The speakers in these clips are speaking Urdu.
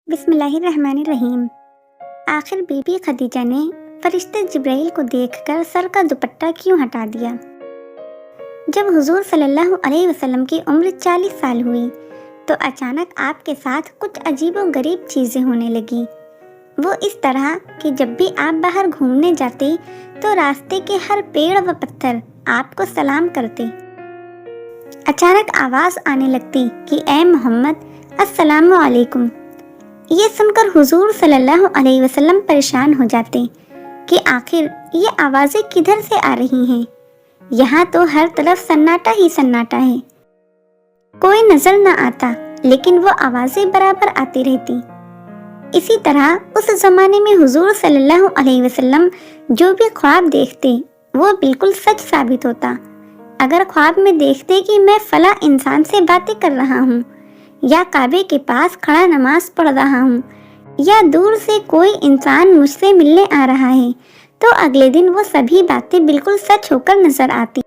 بسم اللہ الرحمن الرحیم۔ آخر بی بی خدیجہ نے فرشتے جبرائیل کو دیکھ کر سر کا دوپٹہ کیوں ہٹا دیا؟ جب حضور صلی اللہ علیہ وسلم کی عمر 40 سال ہوئی تو اچانک آپ کے ساتھ کچھ عجیب و غریب چیزیں ہونے لگی۔ وہ اس طرح کہ جب بھی آپ باہر گھومنے جاتے تو راستے کے ہر پیڑ و پتھر آپ کو سلام کرتے۔ اچانک آواز آنے لگتی کہ اے محمد السلام علیکم۔ یہ سن کر حضور صلی اللہ علیہ وسلم پریشان ہو جاتے کہ آخر یہ آوازیں کدھر سے آ رہی ہیں؟ یہاں تو ہر طرف سناٹا ہی سناٹا ہے، کوئی نظر نہ آتا، لیکن وہ آوازیں برابر آتی رہتی۔ اسی طرح اس زمانے میں حضور صلی اللہ علیہ وسلم جو بھی خواب دیکھتے وہ بالکل سچ ثابت ہوتا۔ اگر خواب میں دیکھتے کہ میں فلاں انسان سے باتیں کر رہا ہوں، یا کعبے کے پاس کھڑا نماز پڑھ رہا ہوں، یا دور سے کوئی انسان مجھ سے ملنے آ رہا ہے، تو اگلے دن وہ سبھی باتیں بالکل سچ ہو کر نظر آتی۔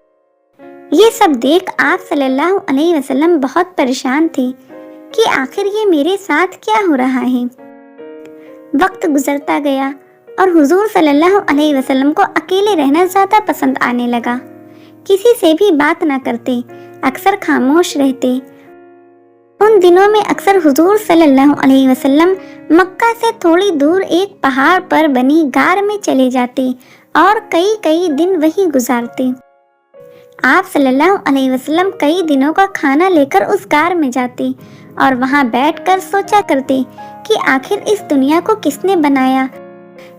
یہ سب دیکھ آپ صلی اللہ علیہ وسلم بہت پریشان تھے کہ آخر یہ میرے ساتھ کیا ہو رہا ہے۔ وقت گزرتا گیا اور حضور صلی اللہ علیہ وسلم کو اکیلے رہنا زیادہ پسند آنے لگا۔ کسی سے بھی بات نہ کرتے، اکثر خاموش رہتے۔ ان دنوں میں اکثر حضور صلی اللہ علیہ وسلم مکہ سے تھوڑی دور ایک پہاڑ پر بنی غار میں چلے جاتے اور کئی دن وہی گزارتے۔ آپ صلی اللہ علیہ وسلم کئی دنوں کا کھانا لے کر اس غار میں جاتے اور وہاں بیٹھ کر سوچا کرتے کہ آخر اس دنیا کو کس نے بنایا،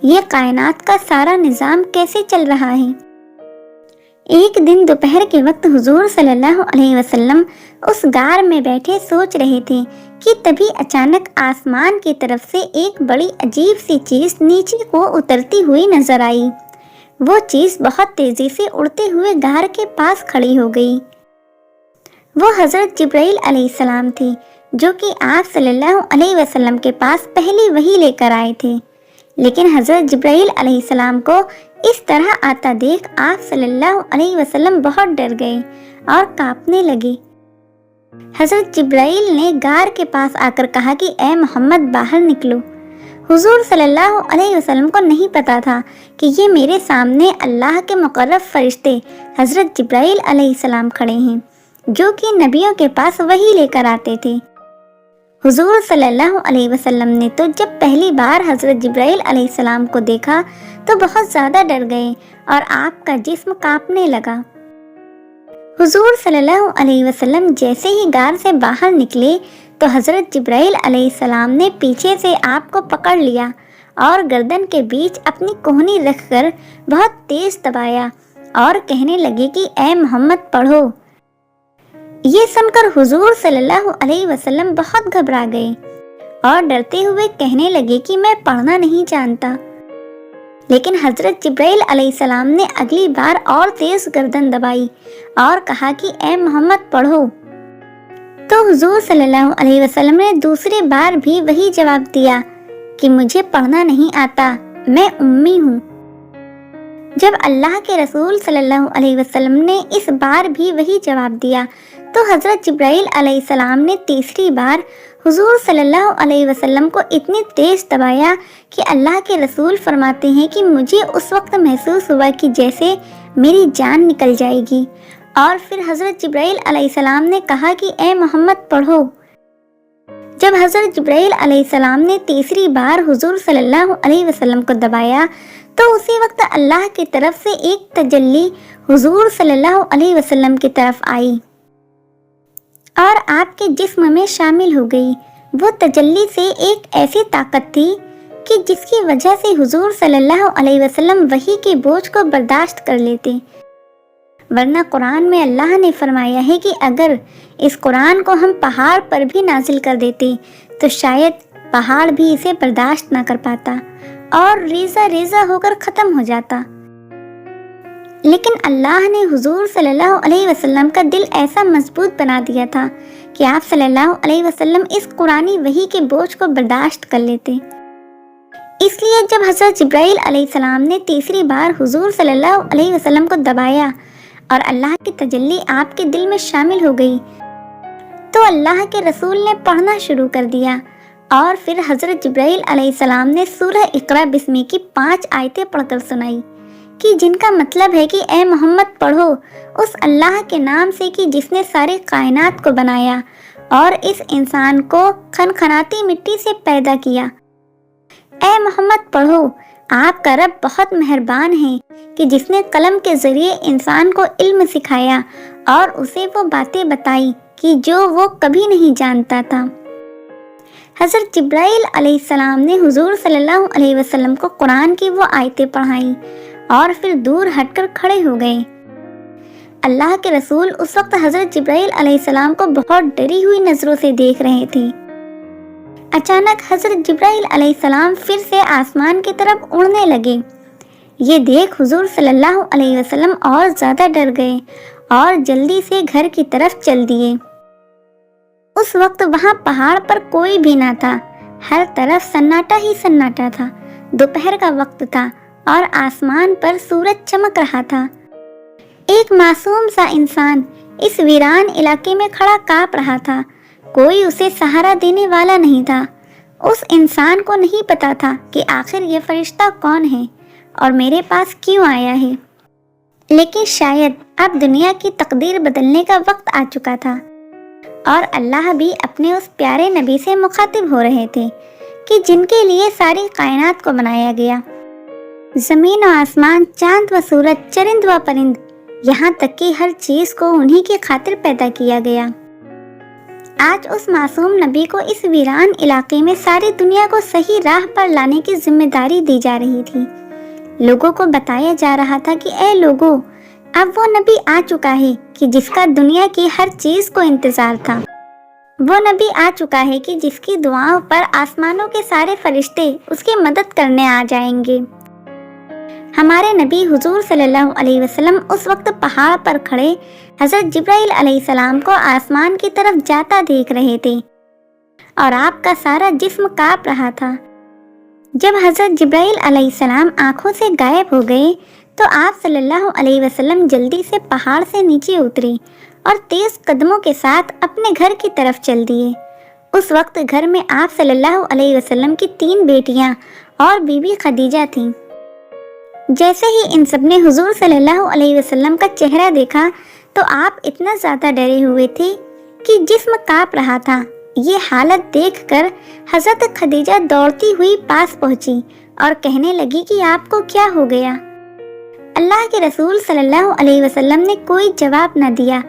یہ کائنات کا سارا نظام کیسے چل رہا ہے۔ ایک دن دوپہر کے وقت حضور صلی اللہ علیہ وسلم اس غار میں بیٹھے سوچ رہے تھے کہ تبھی اچانک آسمان کی طرف سے ایک بڑی عجیب سی چیز نیچے کو اترتی ہوئی نظر آئی۔ وہ چیز بہت تیزی سے اڑتے ہوئے غار کے پاس کھڑی ہو گئی۔ وہ حضرت جبرائیل علیہ السلام تھے، جو کہ آپ صلی اللہ علیہ وسلم کے پاس پہلی وحی لے کر آئے تھے۔ لیکن حضرت جبرائیل علیہ السلام کو اس طرح آتا دیکھ آپ صلی اللہ علیہ وسلم بہت ڈر گئے اور کانپنے لگے۔ حضرت جبرائیل نے غار کے پاس آ کر کہا کہ اے محمد باہر نکلو۔ حضور صلی اللہ علیہ وسلم کو نہیں پتا تھا کہ یہ میرے سامنے اللہ کے مقرب فرشتے حضرت جبرائیل علیہ السلام کھڑے ہیں، جو کہ نبیوں کے پاس وحی لے کر آتے تھے۔ حضور صلی اللہ علیہ وسلم نے تو جب پہلی بار حضرت جبرائیل علیہ السلام کو دیکھا تو بہت زیادہ ڈر گئے اور آپ کا جسم کانپنے لگا۔ حضور صلی اللہ علیہ وسلم جیسے ہی غار سے باہر نکلے تو حضرت جبرائیل علیہ السلام نے پیچھے سے آپ کو پکڑ لیا اور گردن کے بیچ اپنی کوہنی رکھ کر بہت تیز دبایا اور کہنے لگے کہ اے محمد پڑھو۔ یہ سن کر حضور صلی اللہ علیہ وسلم بہت گھبرا گئے اور ڈرتے ہوئے کہنے لگے کہ میں پڑھنا نہیں جانتا۔ لیکن حضرت جبرائیل علیہ السلام نے اگلی بار اور تیز گردن دبائی اور کہا کہ اے محمد پڑھو۔ تو حضور صلی اللہ علیہ وسلم نے دوسری بار بھی وہی جواب دیا کہ مجھے پڑھنا نہیں آتا، میں امی ہوں۔ جب اللہ کے رسول صلی اللہ علیہ وسلم نے اس بار بھی وہی جواب دیا تو حضرت جبرائیل علیہ السلام نے تیسری بار حضور صلی اللہ علیہ وسلم کو اتنی تیز دبایا کہ اللہ کے رسول فرماتے ہیں کہ مجھے اس وقت محسوس ہوا کہ جیسے میری جان نکل جائے گی، اور پھر حضرت جبرائیل علیہ السلام نے کہا کہ اے محمد پڑھو۔ جب حضرت جبرائیل علیہ السلام نے تیسری بار حضور صلی اللہ علیہ وسلم کو دبایا تو اسی وقت اللہ کی طرف سے ایک تجلی حضور صلی اللہ علیہ وسلم کی طرف آئی اور آپ کے جسم میں شامل ہو گئی۔ وہ تجلی سے ایک ایسی طاقت تھی کہ جس کی وجہ سے حضور صلی اللہ علیہ وسلم وحی کے بوجھ کو برداشت کر لیتے، ورنہ قرآن میں اللہ نے فرمایا ہے کہ اگر اس قرآن کو ہم پہاڑ پر بھی نازل کر دیتے تو شاید پہاڑ بھی اسے برداشت نہ کر پاتا اور ریزہ ریزہ ہو کر ختم ہو جاتا۔ لیکن اللہ نے حضور صلی اللہ علیہ وسلم کا دل ایسا مضبوط بنا دیا تھا کہ آپ صلی اللہ علیہ وسلم اس قرآنی وحی کے بوجھ کو برداشت کر لیتے۔ اس لیے جب حضرت جبرائیل علیہ السلام نے تیسری بار حضور صلی اللہ علیہ وسلم کو دبایا اور اللہ کی تجلی آپ کے دل میں شامل ہو گئی تو اللہ کے رسول نے پڑھنا شروع کر دیا اور پھر حضرت جبرائیل علیہ السلام نے سورہ اقرا بسمی کی 5 آیتیں پڑھ کر سنائی کہ جن کا مطلب ہے کہ اے محمد پڑھو اس اللہ کے نام سے کہ جس نے ساری کائنات کو بنایا اور اس انسان کو کھنکھناتی مٹی سے پیدا کیا۔ اے محمد پڑھو، آپ کا رب بہت مہربان ہے کہ جس نے قلم کے ذریعے انسان کو علم سکھایا اور اسے وہ باتیں بتائی کہ جو وہ کبھی نہیں جانتا تھا۔ حضرت جبرائیل علیہ السلام نے حضور صلی اللہ علیہ وسلم کو قرآن کی وہ آیتیں پڑھائیں اور پھر دور ہٹ کر کھڑے ہو گئے۔ اللہ کے رسول اس وقت حضرت جبرائیل علیہ السلام کو بہت ڈری ہوئی نظروں سے دیکھ رہے تھے۔ اچانک حضرت جبرائیل علیہ السلام پھر سے آسمان کی طرف اڑنے لگے۔ یہ دیکھ حضور صلی اللہ علیہ وسلم اور زیادہ ڈر گئے اور جلدی سے گھر کی طرف چل دیے۔ اس وقت وہاں پہاڑ پر کوئی بھی نہ تھا، ہر طرف سناٹا ہی سناٹا تھا۔ دوپہر کا وقت تھا اور آسمان پر سورج چمک رہا تھا۔ ایک معصوم سا انسان اس ویران علاقے میں کھڑا کانپ رہا تھا۔ کوئی اسے سہارا دینے والا نہیں تھا۔ اس انسان کو نہیں پتا تھا کہ آخر یہ فرشتہ کون ہے اور میرے پاس کیوں آیا ہے، لیکن شاید اب دنیا کی تقدیر بدلنے کا وقت آ چکا تھا اور اللہ بھی اپنے اس پیارے نبی سے مخاطب ہو رہے تھے کہ جن کے لیے ساری کائنات کو بنایا گیا۔ زمین و آسمان، چاند و سورج، چرند و پرند، یہاں تک کہ ہر چیز کو انہی کی خاطر پیدا کیا گیا۔ آج اس معصوم نبی کو اس ویران علاقے میں ساری دنیا کو صحیح راہ پر لانے کی ذمہ داری دی جا رہی تھی۔ لوگوں کو بتایا جا رہا تھا کہ اے لوگوں، اب وہ نبی آ چکا ہے کہ جس کا دنیا کی ہر چیز کو انتظار تھا۔ وہ نبی آ چکا ہے کہ جس کی دعاؤں پر آسمانوں کے سارے فرشتے اس کی مدد کرنے آ جائیں گے۔ ہمارے نبی حضور صلی اللہ علیہ وسلم اس وقت پہاڑ پر کھڑے حضرت جبرائیل علیہ السلام کو آسمان کی طرف جاتا دیکھ رہے تھے اور آپ کا سارا جسم کانپ رہا تھا۔ جب حضرت جبرائیل علیہ السلام آنکھوں سے غائب ہو گئے تو آپ صلی اللہ علیہ وسلم جلدی سے پہاڑ سے نیچے اترے اور تیز قدموں کے ساتھ اپنے گھر کی طرف چل دیے۔ اس وقت گھر میں آپ صلی اللہ علیہ وسلم کی 3 بیٹیاں اور بی بی خدیجہ تھیں۔ جیسے ہی ان سب نے حضور صلی اللہ علیہ وسلم کا چہرہ دیکھا تو آپ اتنا زیادہ ڈرے ہوئے تھے کہ جسم کانپ رہا تھا۔ یہ حالت دیکھ کر حضرت خدیجہ دوڑتی ہوئی پاس پہنچی اور کہنے لگی کہ آپ کو کیا ہو گیا؟ اللہ کے رسول صلی اللہ علیہ وسلم نے کوئی جواب نہ دیا۔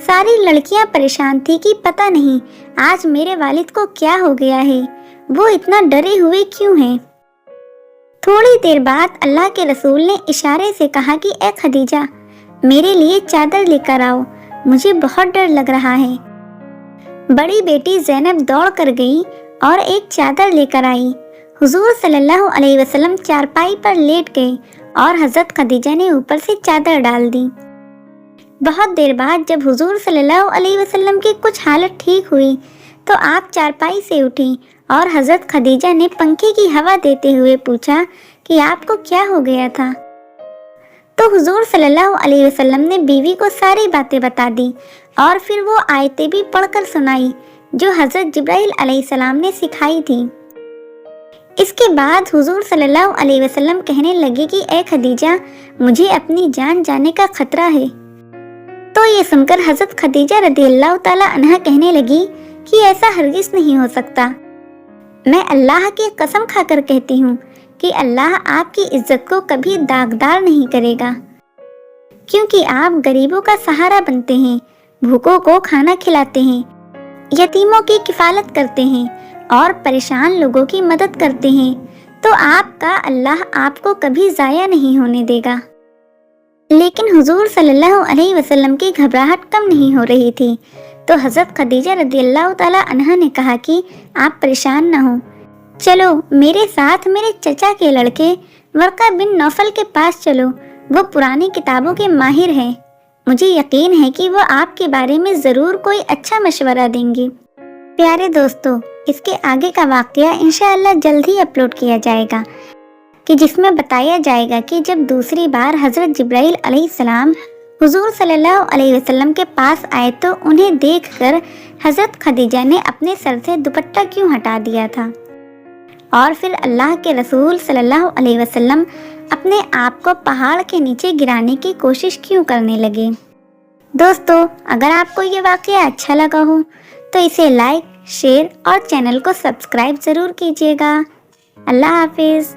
ساری لڑکیاں پریشان تھی کہ پتہ نہیں آج میرے والد کو کیا ہو گیا ہے، وہ اتنا ڈرے ہوئے کیوں ہیں۔ تھوڑی دیر بعد اللہ کے رسول نے اشارے سے کہا کہ اے خدیجہ، میرے لیے چادر لے کر آؤ، مجھے بہت ڈر لگ رہا ہے۔ بڑی بیٹی زینب دوڑ کر گئی اور ایک چادر لے کر آئی۔ حضور صلی اللہ علیہ وسلم چارپائی پر لیٹ گئے اور حضرت خدیجہ نے اوپر سے چادر ڈال دی۔ بہت دیر بعد جب حضور صلی اللہ علیہ وسلم کی کچھ حالت ٹھیک ہوئی تو آپ چارپائی سے اٹھی اور حضرت خدیجہ نے پنکھے کی ہوا دیتے ہوئے پوچھا کہ آپ کو کیا ہو گیا تھا؟ تو حضور صلی اللہ علیہ وسلم نے بیوی کو ساری باتیں بتا دی اور پھر وہ آیتیں بھی پڑھ کر سنائی جو حضرت جبرائیل علیہ السلام نے سکھائی تھی۔ اس کے بعد حضور صلی اللہ علیہ وسلم کہنے لگے کہ اے خدیجہ، مجھے اپنی جان جانے کا خطرہ ہے۔ تو یہ سن کر حضرت خدیجہ رضی اللہ تعالی عنہا کہنے لگی کہ ایسا ہرگز نہیں ہو سکتا۔ میں اللہ کی قسم کھا کر کہتی ہوں کہ اللہ آپ کی عزت کو کبھی داغدار نہیں کرے گا، کیونکہ آپ غریبوں کا سہارا بنتے ہیں، بھوکوں کو کھانا کھلاتے ہیں، یتیموں کی کفالت کرتے ہیں اور پریشان لوگوں کی مدد کرتے ہیں، تو آپ کا اللہ آپ کو کبھی ضائع نہیں ہونے دے گا۔ لیکن حضور صلی اللہ علیہ وسلم کی گھبراہٹ کم نہیں ہو رہی تھی، تو حضرت خدیجہ رضی اللہ تعالی عنہا نے کہا کہ آپ پریشان نہ ہوں، چلو میرے ساتھ میرے چچا کے لڑکے ورقہ بن نوفل کے پاس چلو، وہ پرانی کتابوں کے ماہر ہیں، مجھے یقین ہے کہ وہ آپ کے بارے میں ضرور کوئی اچھا مشورہ دیں گے۔ پیارے دوستو، اس کے آگے کا واقعہ انشاءاللہ جلد ہی اپلوڈ کیا جائے گا، کہ جس میں بتایا جائے گا کہ جب دوسری بار حضرت جبرائیل علیہ السلام حضور صلی اللہ علیہ وسلم کے پاس آئے تو انہیں دیکھ کر حضرت خدیجہ نے اپنے سر سے دوپٹہ کیوں ہٹا دیا تھا، اور پھر اللہ کے رسول صلی اللہ علیہ وسلم اپنے آپ کو پہاڑ کے نیچے گرانے کی کوشش کیوں کرنے لگے۔ دوستو، اگر آپ کو یہ واقعہ اچھا لگا ہو تو اسے لائک، شیئر اور چینل کو سبسکرائب ضرور کیجیے گا۔ اللہ حافظ۔